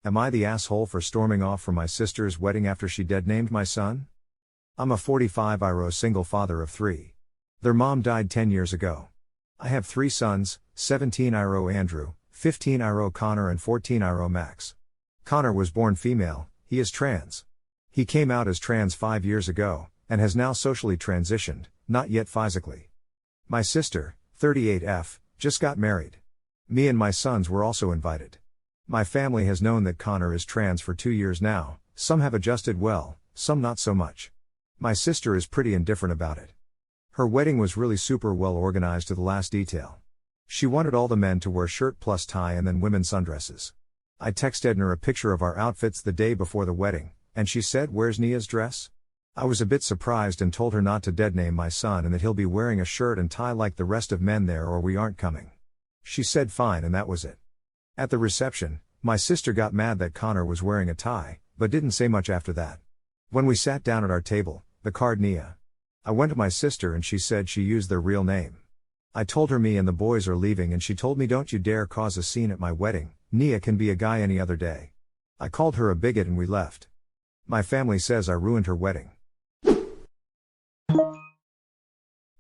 Am I the asshole for storming off from my sister's wedding after she dead-named my son? I'm a 45-year-old single father of 3. Their mom died 10 years ago. I have 3 sons, 17-year-old Andrew, 15-year-old Connor and 14-year-old Max. Connor was born female, he is trans. He came out as trans 5 years ago, and has now socially transitioned, not yet physically. My sister, 38F, just got married. Me and my sons were also invited. My family has known that Connor is trans for 2 years now, some have adjusted well, some not so much. My sister is pretty indifferent about it. Her wedding was really super well organized to the last detail. She wanted all the men to wear shirt plus tie and then women's sundresses. I texted her a picture of our outfits the day before the wedding, and she said, "Where's Nia's dress?" I was a bit surprised and told her not to dead-name my son and that he'll be wearing a shirt and tie like the rest of men there or we aren't coming. She said fine and that was it. At the reception, my sister got mad that Connor was wearing a tie, but didn't say much after that. When we sat down at our table, the card Nia. I went to my sister and she said she used their real name. I told her me and the boys are leaving and she told me don't you dare cause a scene at my wedding, Nia can be a guy any other day. I called her a bigot and we left. My family says I ruined her wedding.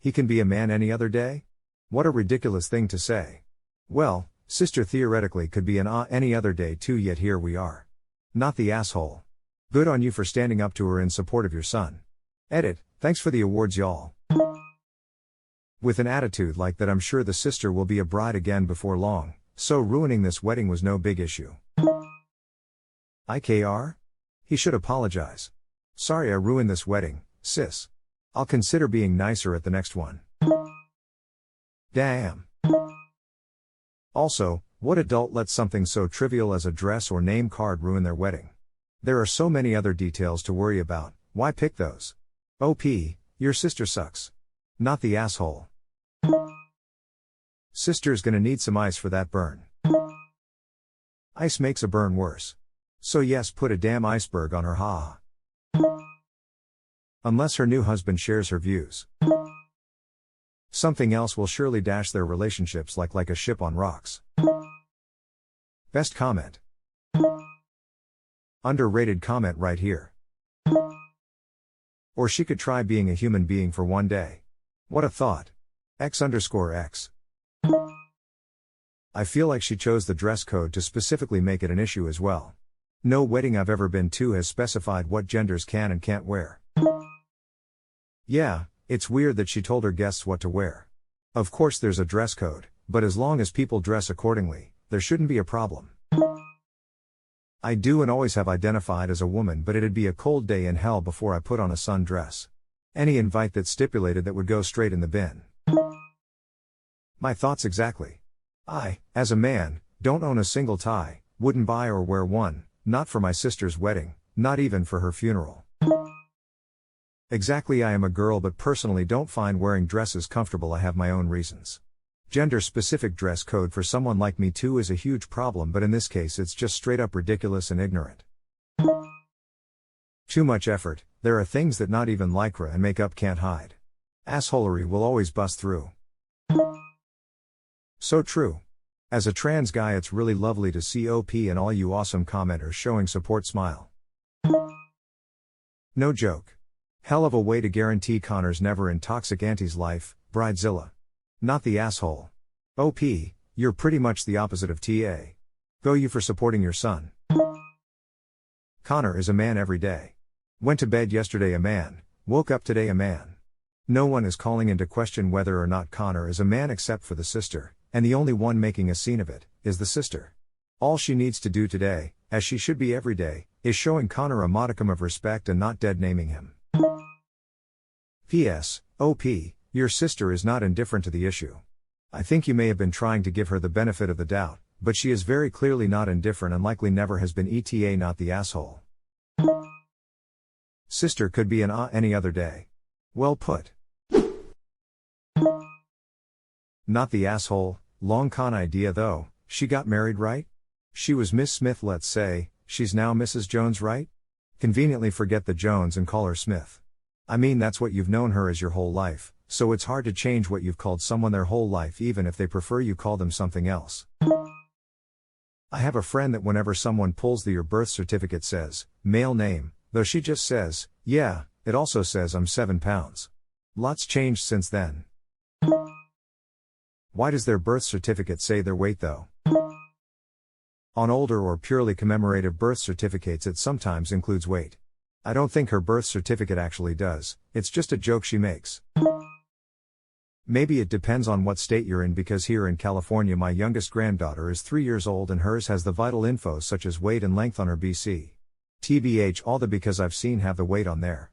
He can be a man any other day? What a ridiculous thing to say. Well, sister theoretically could be an any other day too, yet here we are. Not the asshole. Good on you for standing up to her in support of your son. Edit, thanks for the awards y'all. With an attitude like that I'm sure the sister will be a bride again before long, so ruining this wedding was no big issue. IKR? He should apologize. Sorry I ruined this wedding, sis. I'll consider being nicer at the next one. Damn. Also, what adult lets something so trivial as a dress or name card ruin their wedding? There are so many other details to worry about, why pick those? OP, your sister sucks. Not the asshole. Sister's gonna need some ice for that burn. Ice makes a burn worse. So yes, put a damn iceberg on her, ha. Unless her new husband shares her views. Something else will surely dash their relationships like a ship on rocks. Best comment. Underrated comment right here. Or she could try being a human being for one day. What a thought. X_X. I feel like she chose the dress code to specifically make it an issue as well. No wedding I've ever been to has specified what genders can and can't wear. Yeah, it's weird that she told her guests what to wear. Of course there's a dress code, but as long as people dress accordingly, there shouldn't be a problem. I do and always have identified as a woman, but it'd be a cold day in hell before I put on a sundress. Any invite that stipulated that would go straight in the bin. My thoughts exactly. I, as a man, don't own a single tie, wouldn't buy or wear one, not for my sister's wedding, not even for her funeral. Exactly, I am a girl but personally don't find wearing dresses comfortable. I have my own reasons. Gender-specific dress code for someone like me too is a huge problem, but in this case it's just straight up ridiculous and ignorant. Too much effort, there are things that not even lycra and makeup can't hide. Assholery will always bust through. So true. As a trans guy it's really lovely to see OP and all you awesome commenters showing support. Smile. No joke. Hell of a way to guarantee Connor's never in toxic auntie's life, Bridezilla. Not the asshole. OP, you're pretty much the opposite of TA. Go you for supporting your son. Connor is a man every day. Went to bed yesterday a man, woke up today a man. No one is calling into question whether or not Connor is a man except for the sister, and the only one making a scene of it, is the sister. All she needs to do today, as she should be every day, is showing Connor a modicum of respect and not dead-naming him. P.S. OP, your sister is not indifferent to the issue. I think you may have been trying to give her the benefit of the doubt, but she is very clearly not indifferent and likely never has been. ETA not the asshole. Sister could be an any other day. Well put. Not the asshole. Long con idea though, she got married right? She was Miss Smith, let's say, she's now Mrs. Jones, right? Conveniently forget the Jones and call her Smith. I mean that's what you've known her as your whole life, so it's hard to change what you've called someone their whole life even if they prefer you call them something else. I have a friend that whenever someone pulls your birth certificate says, male name, though she just says, yeah, it also says I'm 7 pounds. Lots changed since then. Why does their birth certificate say their weight though? On older or purely commemorative birth certificates it sometimes includes weight. I don't think her birth certificate actually does, it's just a joke she makes. Maybe it depends on what state you're in, because here in California my youngest granddaughter is 3 years old and hers has the vital info such as weight and length on her BC. TBH all the because I've seen have the weight on there.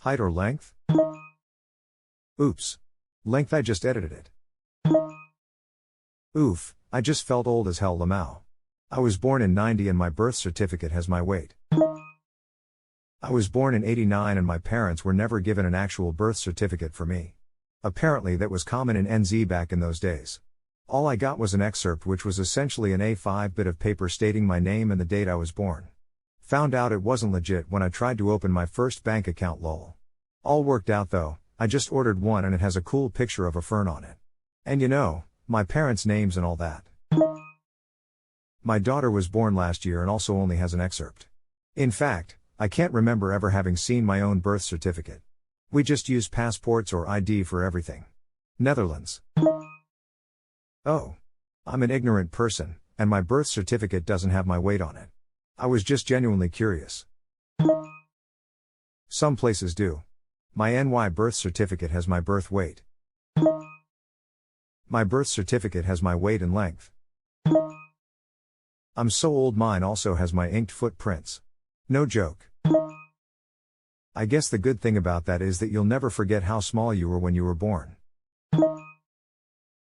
Height or length? Oops. Length, I just edited it. Oof, I just felt old as hell, Lamau. I was born in 90 and my birth certificate has my weight. I was born in 89 and my parents were never given an actual birth certificate for me. Apparently that was common in NZ back in those days. All I got was an excerpt which was essentially an A5 bit of paper stating my name and the date I was born. Found out it wasn't legit when I tried to open my first bank account, lol. All worked out though, I just ordered one and it has a cool picture of a fern on it. And you know, my parents' names and all that. My daughter was born last year and also only has an excerpt. In fact, I can't remember ever having seen my own birth certificate. We just use passports or ID for everything. Netherlands. Oh. I'm an ignorant person, and my birth certificate doesn't have my weight on it. I was just genuinely curious. Some places do. My NY birth certificate has my birth weight. My birth certificate has my weight and length. I'm so old mine also has my inked footprints. No joke. I guess the good thing about that is that you'll never forget how small you were when you were born.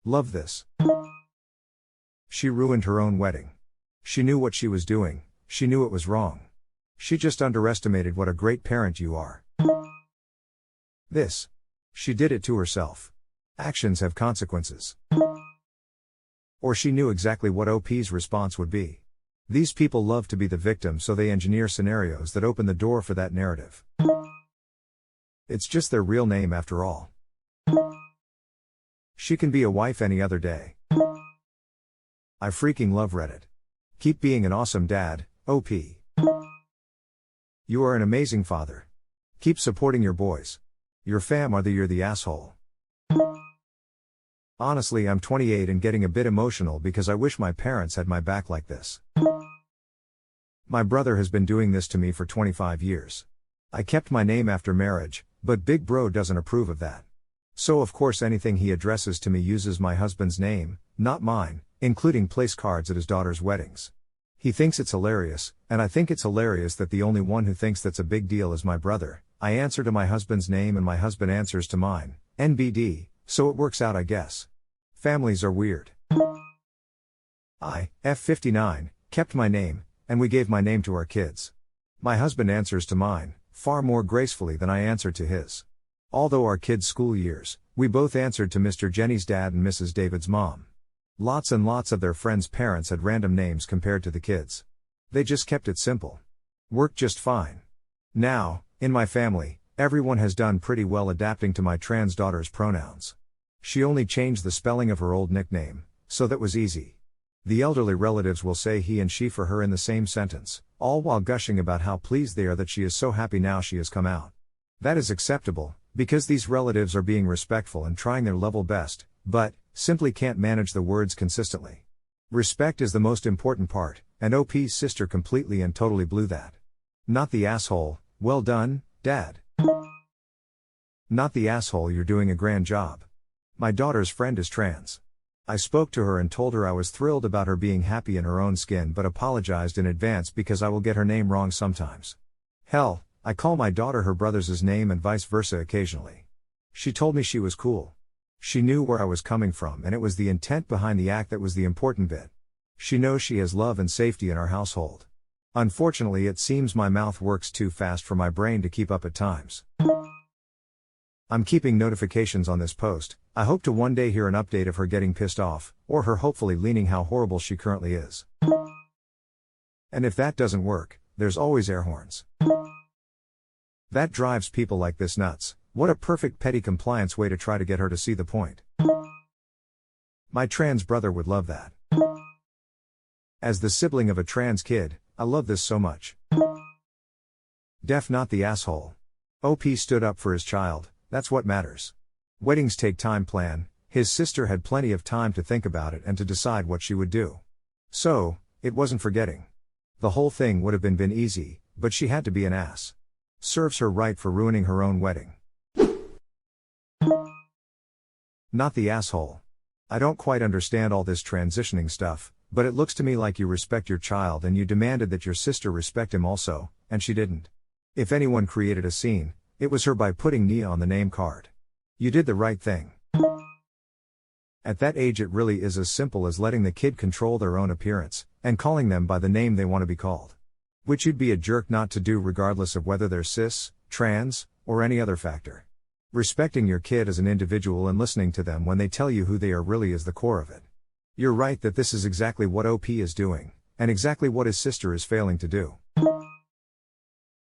Love this. She ruined her own wedding. She knew what she was doing, she knew it was wrong. She just underestimated what a great parent you are. This. She did it to herself. Actions have consequences. Or she knew exactly what OP's response would be. These people love to be the victim, so they engineer scenarios that open the door for that narrative. It's just their real name after all. She can be a wife any other day. I freaking love Reddit. Keep being an awesome dad, OP. You are an amazing father. Keep supporting your boys. Your fam are you're the asshole. Honestly, I'm 28 and getting a bit emotional because I wish my parents had my back like this. My brother has been doing this to me for 25 years. I kept my name after marriage, but Big Bro doesn't approve of that. So of course anything he addresses to me uses my husband's name, not mine, including place cards at his daughter's weddings. He thinks it's hilarious, and I think it's hilarious that the only one who thinks that's a big deal is my brother. I answer to my husband's name and my husband answers to mine, NBD, so it works out, I guess. Families are weird. I, F59, kept my name, and we gave my name to our kids. My husband answers to mine, far more gracefully than I answered to his. Although our kids' school years, we both answered to Mr. Jenny's dad and Mrs. David's mom. Lots and lots of their friends' parents had random names compared to the kids. They just kept it simple. Worked just fine. Now, in my family, everyone has done pretty well adapting to my trans daughter's pronouns. She only changed the spelling of her old nickname, so that was easy. The elderly relatives will say he and she for her in the same sentence, all while gushing about how pleased they are that she is so happy now she has come out. That is acceptable, because these relatives are being respectful and trying their level best, but simply can't manage the words consistently. Respect is the most important part, and OP's sister completely and totally blew that. Not the asshole, well done, Dad. Not the asshole, you're doing a grand job. My daughter's friend is trans. I spoke to her and told her I was thrilled about her being happy in her own skin, but apologized in advance because I will get her name wrong sometimes. Hell, I call my daughter her brother's name and vice versa occasionally. She told me she was cool. She knew where I was coming from and it was the intent behind the act that was the important bit. She knows she has love and safety in our household. Unfortunately, it seems my mouth works too fast for my brain to keep up at times. I'm keeping notifications on this post. I hope to one day hear an update of her getting pissed off, or her hopefully leaning how horrible she currently is. And if that doesn't work, there's always air horns. That drives people like this nuts. What a perfect petty compliance way to try to get her to see the point. My trans brother would love that. As the sibling of a trans kid, I love this so much. Def not the asshole. OP stood up for his child, that's what matters. Weddings take time plan, his sister had plenty of time to think about it and to decide what she would do. So, it wasn't forgetting. The whole thing would have been easy, but she had to be an ass. Serves her right for ruining her own wedding. Not the asshole. I don't quite understand all this transitioning stuff, but it looks to me like you respect your child and you demanded that your sister respect him also, and she didn't. If anyone created a scene, it was her by putting Nia on the name card. You did the right thing. At that age it really is as simple as letting the kid control their own appearance, and calling them by the name they want to be called. Which you'd be a jerk not to do regardless of whether they're cis, trans, or any other factor. Respecting your kid as an individual and listening to them when they tell you who they are really is the core of it. You're right that this is exactly what OP is doing, and exactly what his sister is failing to do.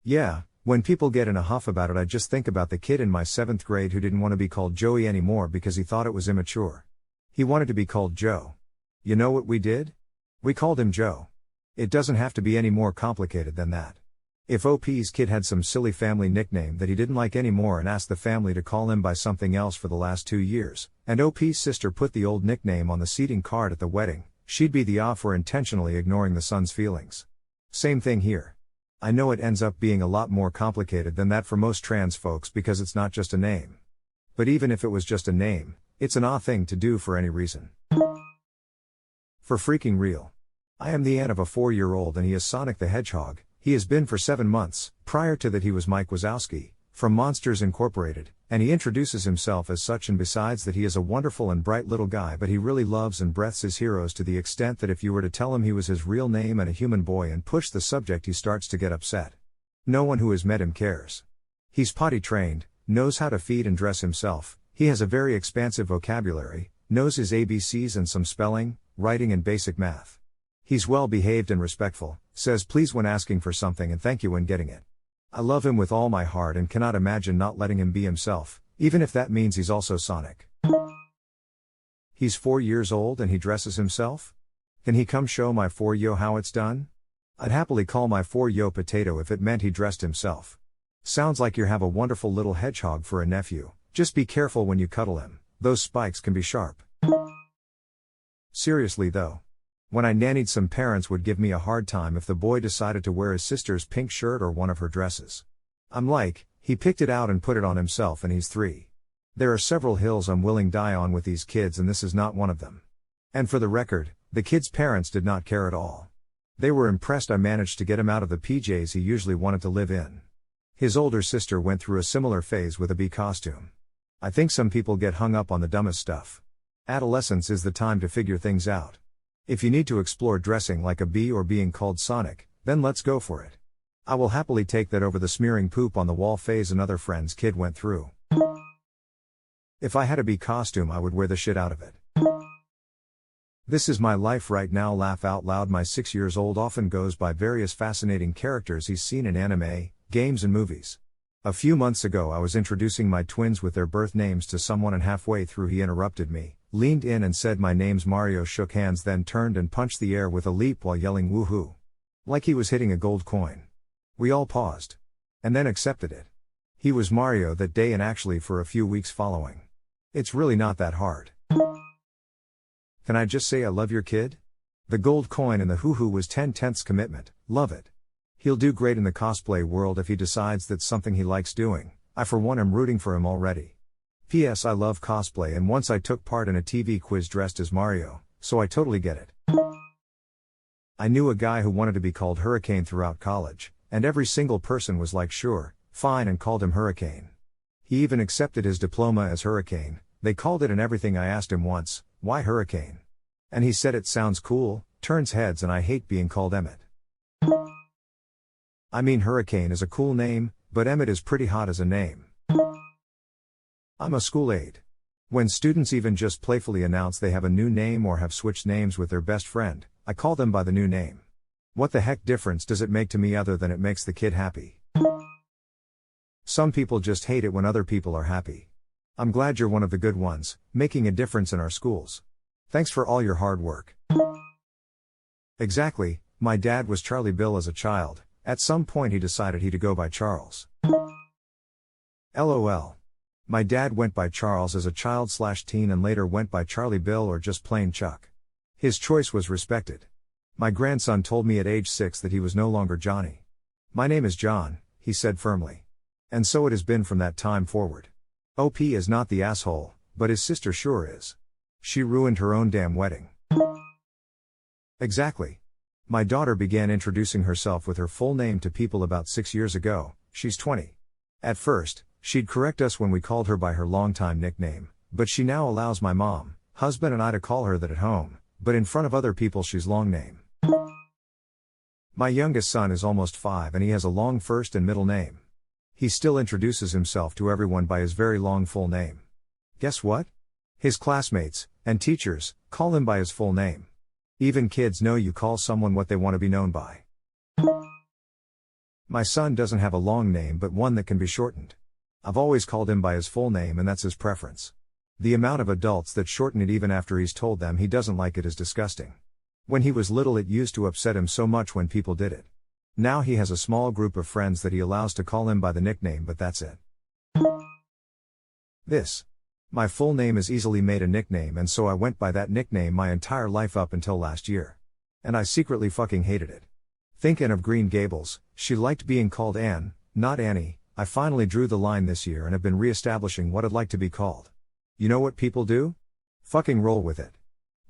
Yeah, when people get in a huff about it I just think about the kid in my 7th grade who didn't want to be called Joey anymore because he thought it was immature. He wanted to be called Joe. You know what we did? We called him Joe. It doesn't have to be any more complicated than that. If OP's kid had some silly family nickname that he didn't like anymore and asked the family to call him by something else for the last 2 years, and OP's sister put the old nickname on the seating card at the wedding, she'd be the off for intentionally ignoring the son's feelings. Same thing here. I know it ends up being a lot more complicated than that for most trans folks because it's not just a name. But even if it was just a name, it's an odd thing to do for any reason. For freaking real. I am the aunt of a 4-year-old and he is Sonic the Hedgehog. He has been for 7 months. Prior to that he was Mike Wazowski, from Monsters Incorporated, and he introduces himself as such, and besides that he is a wonderful and bright little guy, but he really loves and breathes his heroes to the extent that if you were to tell him he was his real name and a human boy and push the subject he starts to get upset. No one who has met him cares. He's potty trained, knows how to feed and dress himself, he has a very expansive vocabulary, knows his ABCs and some spelling, writing and basic math. He's well behaved and respectful, says please when asking for something and thank you when getting it. I love him with all my heart and cannot imagine not letting him be himself, even if that means he's also Sonic. He's 4 years old and he dresses himself? Can he come show my 4-yo how it's done? I'd happily call my 4-yo potato if it meant he dressed himself. Sounds like you have a wonderful little hedgehog for a nephew, just be careful when you cuddle him, those spikes can be sharp. Seriously though. When I nannied, some parents would give me a hard time if the boy decided to wear his sister's pink shirt or one of her dresses. I'm like, he picked it out and put it on himself and he's 3. There are several hills I'm willing to die on with these kids and this is not one of them. And for the record, the kid's parents did not care at all. They were impressed I managed to get him out of the PJs he usually wanted to live in. His older sister went through a similar phase with a bee costume. I think some people get hung up on the dumbest stuff. Adolescence is the time to figure things out. If you need to explore dressing like a bee or being called Sonic, then let's go for it. I will happily take that over the smearing poop on the wall phase another friend's kid went through. If I had a bee costume I would wear the shit out of it. This is my life right now, laugh out loud. My 6-year-old often goes by various fascinating characters he's seen in anime, games and movies. A few months ago I was introducing my twins with their birth names to someone and halfway through he interrupted me, leaned in and said my name's Mario, shook hands, then turned and punched the air with a leap while yelling woohoo. Like he was hitting a gold coin. We all paused. And then accepted it. He was Mario that day and actually for a few weeks following. It's really not that hard. Can I just say I love your kid? The gold coin and the hoo-hoo was 10/10 commitment, love it. He'll do great in the cosplay world if he decides that's something he likes doing. I for one am rooting for him already. P.S. I love cosplay and once I took part in a TV quiz dressed as Mario, so I totally get it. I knew a guy who wanted to be called Hurricane throughout college, and every single person was like sure, fine, and called him Hurricane. He even accepted his diploma as Hurricane, they called it and everything. I asked him once, why Hurricane? And he said it sounds cool, turns heads, and I hate being called Emmett. I mean, Hurricane is a cool name, but Emmett is pretty hot as a name. I'm a school aide. When students even just playfully announce they have a new name or have switched names with their best friend, I call them by the new name. What the heck difference does it make to me other than it makes the kid happy? Some people just hate it when other people are happy. I'm glad you're one of the good ones, making a difference in our schools. Thanks for all your hard work. Exactly, my dad was Charlie Bill as a child, at some point he decided he'd go by Charles. LOL. My dad went by Charles as a child/teen and later went by Charlie Bill or just plain Chuck. His choice was respected. My grandson told me at age 6 that he was no longer Johnny. My name is John, he said firmly. And so it has been from that time forward. OP is not the asshole, but his sister sure is. She ruined her own damn wedding. Exactly. My daughter began introducing herself with her full name to people about 6 years ago. She's 20. At first, she'd correct us when we called her by her longtime nickname, but she now allows my mom, husband and I to call her that at home, but in front of other people she's long name. My youngest son is almost 5 and he has a long first and middle name. He still introduces himself to everyone by his very long full name. Guess what? His classmates, and teachers, call him by his full name. Even kids know you call someone what they want to be known by. My son doesn't have a long name but one that can be shortened. I've always called him by his full name and that's his preference. The amount of adults that shorten it even after he's told them he doesn't like it is disgusting. When he was little it used to upset him so much when people did it. Now he has a small group of friends that he allows to call him by the nickname but that's it. My full name is easily made a nickname and so I went by that nickname my entire life up until last year. And I secretly fucking hated it. Thinking of Green Gables, she liked being called Anne, not Annie. I finally drew the line this year and have been re-establishing what I'd like to be called. You know what people do? Fucking roll with it.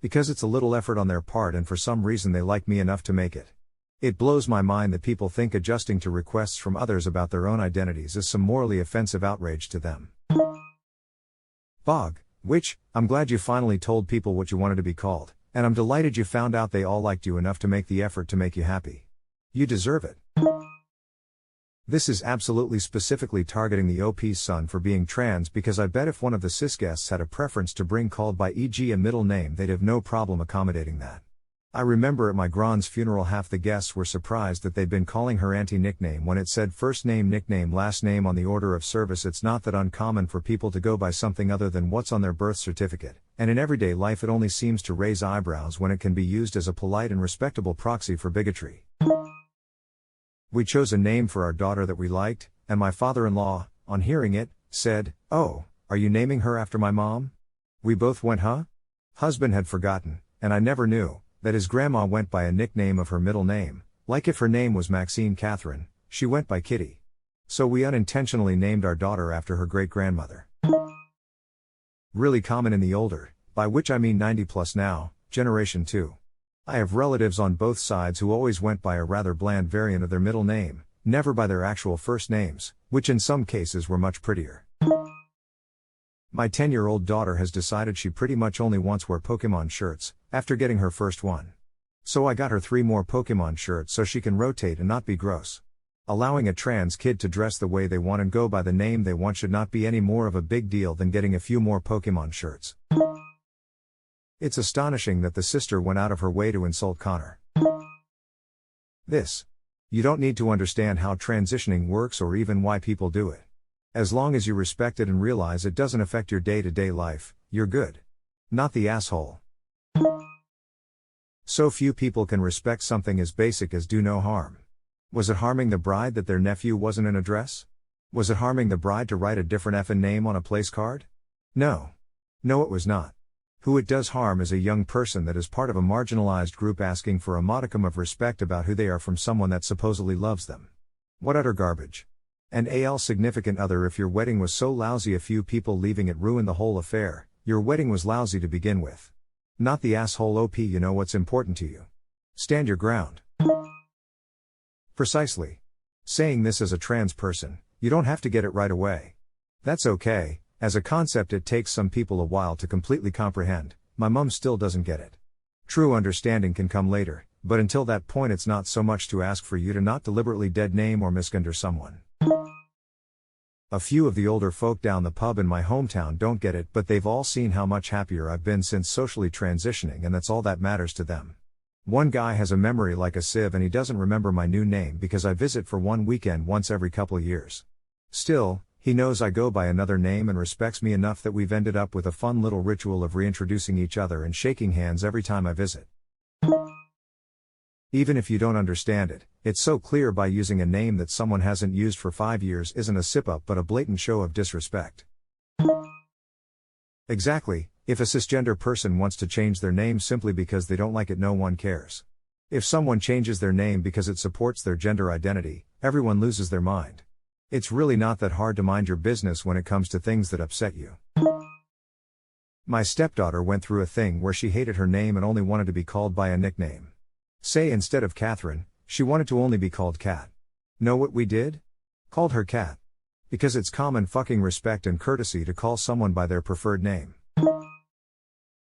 Because it's a little effort on their part and for some reason they like me enough to make it. It blows my mind that people think adjusting to requests from others about their own identities is some morally offensive outrage to them. Bog, which, I'm glad you finally told people what you wanted to be called, and I'm delighted you found out they all liked you enough to make the effort to make you happy. You deserve it. This is absolutely specifically targeting the OP's son for being trans because I bet if one of the cis guests had a preference to bring called by e.g. a middle name they'd have no problem accommodating that. I remember at my Gran's funeral half the guests were surprised that they'd been calling her auntie nickname when it said first name nickname last name on the order of service. It's not that uncommon for people to go by something other than what's on their birth certificate, and in everyday life it only seems to raise eyebrows when it can be used as a polite and respectable proxy for bigotry. We chose a name for our daughter that we liked, and my father-in-law, on hearing it, said, "Oh, are you naming her after my mom?" We both went, huh? Husband had forgotten, and I never knew, that his grandma went by a nickname of her middle name, like if her name was Maxine Catherine, she went by Kitty. So we unintentionally named our daughter after her great-grandmother. Really common in the older, by which I mean 90 plus now, generation too. I have relatives on both sides who always went by a rather bland variant of their middle name, never by their actual first names, which in some cases were much prettier. My 10-year-old daughter has decided she pretty much only wants to wear Pokemon shirts, after getting her first one. So I got her 3 more Pokemon shirts so she can rotate and not be gross. Allowing a trans kid to dress the way they want and go by the name they want should not be any more of a big deal than getting a few more Pokemon shirts. It's astonishing that the sister went out of her way to insult Connor. You don't need to understand how transitioning works or even why people do it. As long as you respect it and realize it doesn't affect your day-to-day life, you're good. Not the asshole. So few people can respect something as basic as do no harm. Was it harming the bride that their nephew wasn't in a dress? Was it harming the bride to write a different effing name on a place card? No. No, it was not. Who it does harm is a young person that is part of a marginalized group asking for a modicum of respect about who they are from someone that supposedly loves them. What utter garbage. And AL significant other, if your wedding was so lousy a few people leaving it ruined the whole affair, your wedding was lousy to begin with. Not the asshole OP. You know what's important to you. Stand your ground. Precisely. Saying this as a trans person, you don't have to get it right away. That's okay. As a concept it takes some people a while to completely comprehend. My mum still doesn't get it. True understanding can come later, but until that point it's not so much to ask for you to not deliberately dead name or misgender someone. A few of the older folk down the pub in my hometown don't get it, but they've all seen how much happier I've been since socially transitioning, and that's all that matters to them. One guy has a memory like a sieve and he doesn't remember my new name because I visit for one weekend once every couple years. Still, he knows I go by another name and respects me enough that we've ended up with a fun little ritual of reintroducing each other and shaking hands every time I visit. Even if you don't understand it, it's so clear by using a name that someone hasn't used for 5 years isn't a sip-up but a blatant show of disrespect. Exactly, if a cisgender person wants to change their name simply because they don't like it, no one cares. If someone changes their name because it supports their gender identity, everyone loses their mind. It's really not that hard to mind your business when it comes to things that upset you. My stepdaughter went through a thing where she hated her name and only wanted to be called by a nickname. Say instead of Catherine, she wanted to only be called Cat. Know what we did? Called her Cat. Because it's common fucking respect and courtesy to call someone by their preferred name.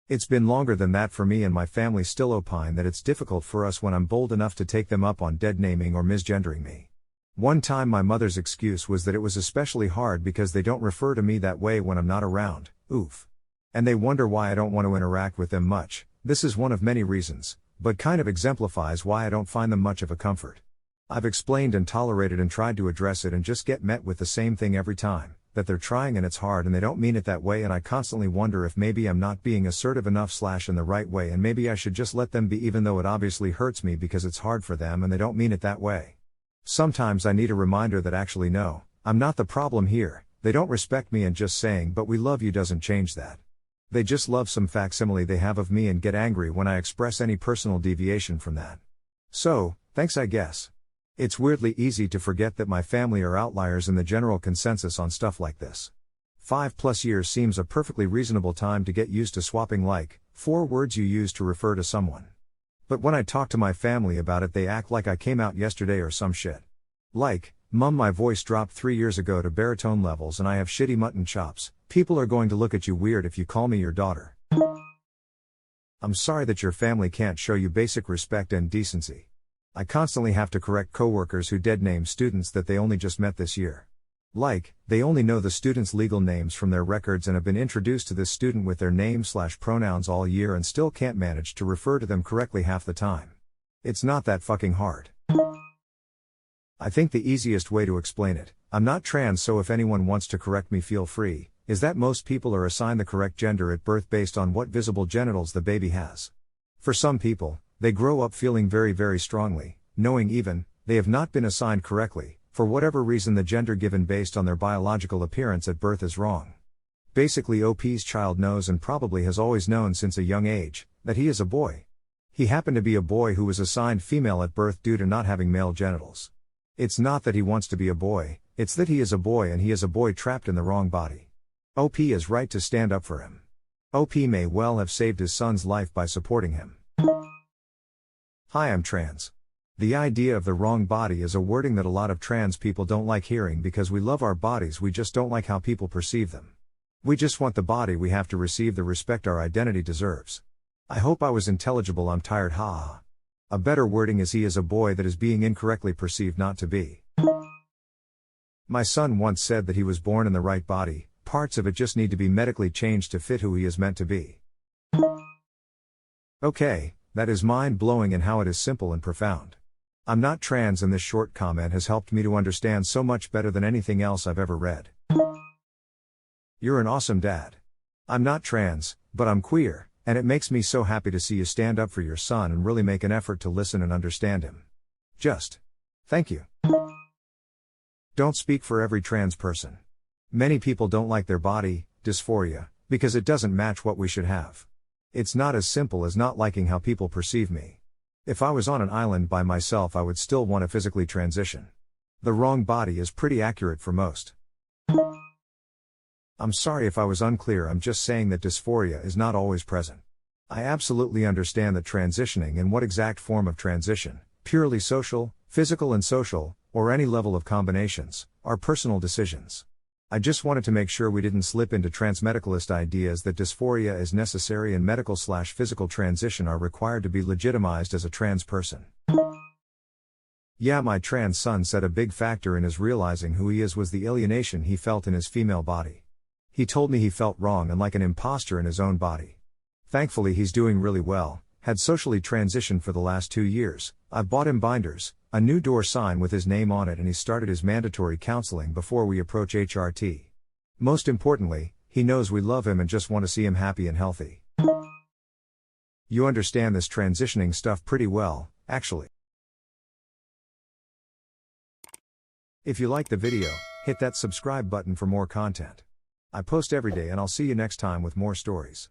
It's been longer than that for me, and my family still opine that it's difficult for us when I'm bold enough to take them up on dead naming or misgendering me. One time my mother's excuse was that it was especially hard because they don't refer to me that way when I'm not around, oof. And they wonder why I don't want to interact with them much. This is one of many reasons, but kind of exemplifies why I don't find them much of a comfort. I've explained and tolerated and tried to address it and just get met with the same thing every time, that they're trying and it's hard and they don't mean it that way, and I constantly wonder if maybe I'm not being assertive enough / in the right way, and maybe I should just let them be, even though it obviously hurts me because it's hard for them and they don't mean it that way. Sometimes I need a reminder that actually no, I'm not the problem here, they don't respect me, and just saying "but we love you" doesn't change that. They just love some facsimile they have of me and get angry when I express any personal deviation from that. So, thanks I guess. It's weirdly easy to forget that my family are outliers in the general consensus on stuff like this. 5+ years seems a perfectly reasonable time to get used to swapping 4 words you use to refer to someone. But when I talk to my family about it, they act like I came out yesterday or some shit. Like, "Mum, my voice dropped 3 years ago to baritone levels and I have shitty mutton chops. People are going to look at you weird if you call me your daughter." I'm sorry that your family can't show you basic respect and decency. I constantly have to correct coworkers who dead name students that they only just met this year. Like, they only know the students' legal names from their records and have been introduced to this student with their name / pronouns all year and still can't manage to refer to them correctly half the time. It's not that fucking hard. I think the easiest way to explain it, I'm not trans, so if anyone wants to correct me, feel free, is that most people are assigned the correct gender at birth based on what visible genitals the baby has. For some people, they grow up feeling very, very strongly, knowing even, they have not been assigned correctly, for whatever reason the gender given based on their biological appearance at birth is wrong. Basically, OP's child knows and probably has always known since a young age, that he is a boy. He happened to be a boy who was assigned female at birth due to not having male genitals. It's not that he wants to be a boy, it's that he is a boy and he is a boy trapped in the wrong body. OP is right to stand up for him. OP may well have saved his son's life by supporting him. Hi, I'm trans. The idea of the wrong body is a wording that a lot of trans people don't like hearing because we love our bodies, we just don't like how people perceive them. We just want the body we have to receive the respect our identity deserves. I hope I was intelligible, I'm tired, haha. A better wording is he is a boy that is being incorrectly perceived not to be. My son once said that he was born in the right body, parts of it just need to be medically changed to fit who he is meant to be. Okay, that is mind-blowing in how it is simple and profound. I'm not trans, and this short comment has helped me to understand so much better than anything else I've ever read. You're an awesome dad. I'm not trans, but I'm queer, and it makes me so happy to see you stand up for your son and really make an effort to listen and understand him. Just thank you. Don't speak for every trans person. Many people don't like their body, dysphoria, because it doesn't match what we should have. It's not as simple as not liking how people perceive me. If I was on an island by myself, I would still want to physically transition. The wrong body is pretty accurate for most. I'm sorry if I was unclear, I'm just saying that dysphoria is not always present. I absolutely understand that transitioning and what exact form of transition, purely social, physical and social, or any level of combinations, are personal decisions. I just wanted to make sure we didn't slip into transmedicalist ideas that dysphoria is necessary and medical / physical transition are required to be legitimized as a trans person. Yeah, my trans son said a big factor in his realizing who he is was the alienation he felt in his female body. He told me he felt wrong and like an imposter in his own body. Thankfully he's doing really well, had socially transitioned for the last 2 years, I've bought him binders, a new door sign with his name on it, and he started his mandatory counseling before we approach HRT. Most importantly, he knows we love him and just want to see him happy and healthy. You understand this transitioning stuff pretty well, Actually. If you like the video, hit that subscribe button for more content. I post every day and I'll see you next time with more stories.